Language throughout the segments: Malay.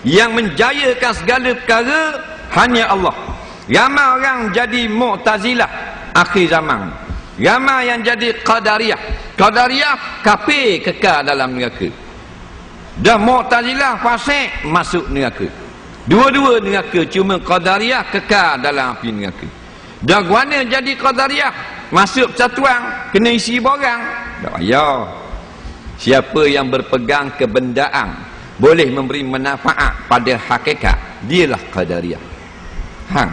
Yang menjayakan segala perkara hanya Allah. Ramai orang jadi Mu'tazilah akhir zaman. Ramai yang jadi Qadariyah. Qadariyah kafir, kekal dalam neraka. Dan Mu'tazilah fasik, masuk neraka. Dua-dua neraka, cuma Qadariyah kekal dalam api neraka. Dan guana jadi Qadariyah, masuk persatuan, kena isi borang. Tak payah. Siapa yang berpegang kebendaan boleh memberi manfaat pada hakikat, dialah Qadariyah. Hang.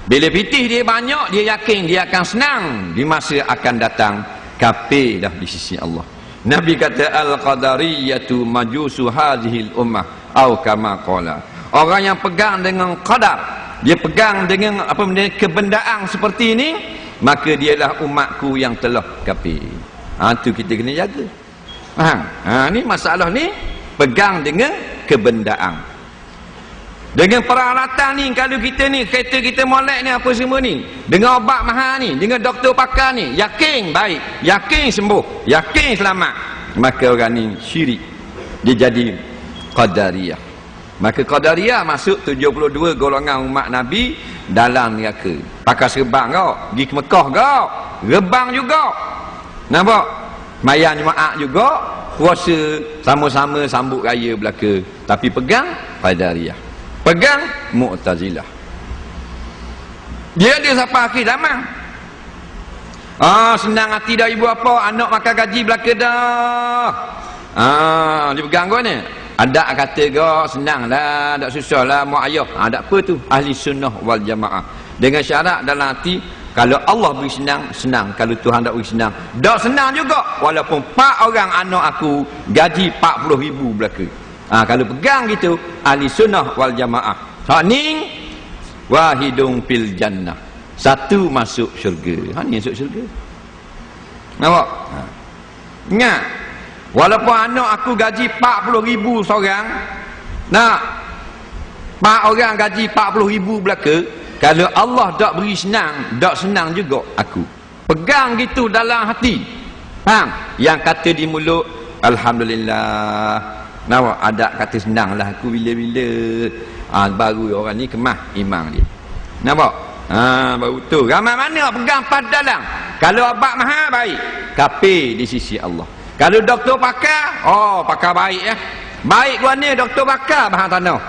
Bila pitih dia banyak, dia yakin dia akan senang di masa akan datang. Kafir dah di sisi Allah. Nabi kata al-qadariyatu majusu hadhil ummah atau kama qala. Orang yang pegang dengan qadar, dia pegang dengan apa benda kebendaan seperti ini, maka dialah umatku yang telah kafir. Tu kita kena jaga. Ni masalah ni pegang dengan kebendaan. Dengan peralatan ni, kalau kita ni kereta kita molek ni apa semua ni, dengan obat mahal ni, dengan doktor pakar ni, yakin baik, yakin sembuh, yakin selamat, maka orang ni syirik, dia jadi Qadariyah. Maka Qadariyah masuk 72 golongan umat Nabi dalam neraka. Pakai serban kau, pergi ke Mekah kau, rebang juga, nampak, mayan jemaah juga, puasa sama-sama sambut raya belaka, tapi pegang Qadariyah, pegang Mu'tazilah. Dia ada sampai akhir zaman. Senang hati dah ibu apa, anak makan gaji belaka dah. Dia pegang kau ni. Ada kata kau senang lah, tak susah lah mak ayah. Tak apa tu, ahli sunnah wal jamaah. Dengan syarat dalam hati, kalau Allah beri senang, senang. Kalau Tuhan tak beri senang, tak senang juga. Walaupun 4 orang anak aku gaji 40,000 belaka. Kalau pegang gitu, ahli sunnah wal jamaah. Ni wahidun fil jannah, satu masuk syurga. Ni masuk syurga. Nampak? Ingat, walaupun anak aku gaji 40,000 seorang, 4 orang gaji 40,000 belaka, kalau Allah tak beri senang, tak senang juga aku. Pegang gitu dalam hati. Faham? Yang kata di mulut alhamdulillah. Nampak? Ada kata senang lah aku bila-bila. Baru orang ni kemah imam dia. Nampak? Baru tu. Ramai mana pegang pada dalam. Kalau obat mahal baik, kafir di sisi Allah. Kalau doktor pakar, pakar baik ya. Baik gua ni doktor pakar bahan tanah.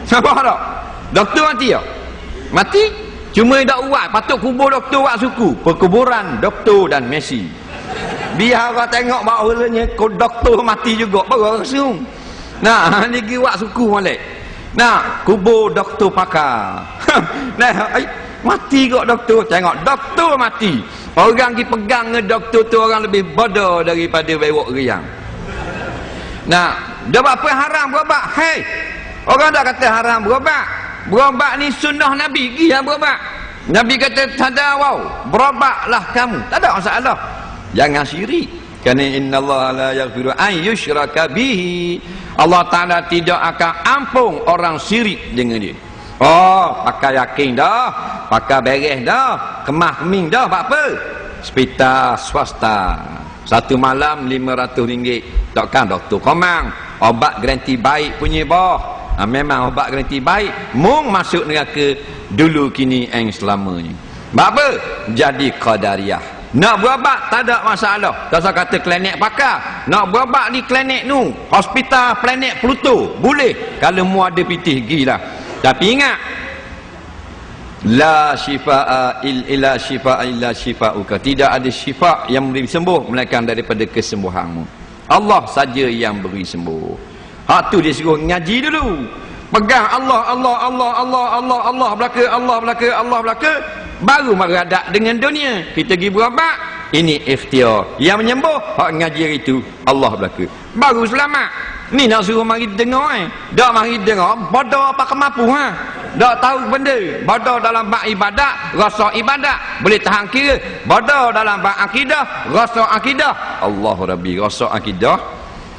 Siapa tak? Doktor mati tak? Mati? Cuma tak uat, patut kubur doktor buat suku. Perkuburan doktor dan Messi. Biar orang tengok bahawanya doktor mati juga, baru orang senyum. Dia pergi buat suku molek. Kubur doktor pakar. Mati kok doktor. Tengok doktor mati. Orang pergi pegang dengan doktor tu, orang lebih bodoh daripada bewok riang. Dia buat apa haram berobat? Hei, orang dah kata haram berobat. Berobat ni sunnah Nabi. Pergi yang berobat. Nabi kata tadawau, berobatlah kamu, tak ada masalah. Jangan syirik. Kerana innallaha la yaghfiru an yushraka bihi. Allah Ta'ala tidak akan ampun orang syirik dengan dia. Pakai yakin dah, pakai beres dah, kemah keming dah, buat apa? Hospital swasta, satu malam RM500. Takkan doktor komang, obat garanti baik punya boh. Memang obat garanti baik, mung masuk neraka dulu kini yang selamanya. Buat apa? Jadi Qadariyah. Nak berobat tak ada masalah. Tak usah kata klinik pakar. Nak berobat di klinik nu, hospital planet Pluto, boleh. Kalau mu ada pitih gilah. Tapi ingat, la syifaa illa syifaa illa syifauka. Tidak ada syifa yang memberi sembuh melainkan daripada kesembuhanmu. Allah saja yang beri sembuh. Hak tu dia suruh ngaji dulu. Pegang Allah, Allah, Allah, Allah, Allah, Allah belaka, Allah belaka, Allah belaka. Baru meradak dengan dunia. Kita pergi berobat, ini ikhtiar. Yang menyembuh, hak ngaji itu Allah belaka. Baru selamat. Ni nak suruh mari dengar tak mari dengar, bodoh apa kemampu tak tahu benda. Bodoh dalam bab ibadat, rasa ibadat, boleh tahan kira. Bodoh dalam bab akidah, rasa akidah. Allah Rabbi, rasa akidah.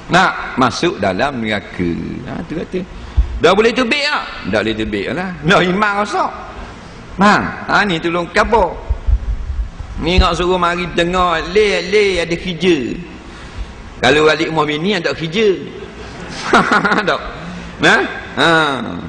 Nak masuk dalam neraka. Tu kata. Dah boleh tubik tak? Tak boleh tubik lah. Nak iman rasa. Ni tolong kabur. Ni nak suruh mari dengar, le ada kerja. Kalau balik rumah bini tak kerja. Tak. Nah, ha.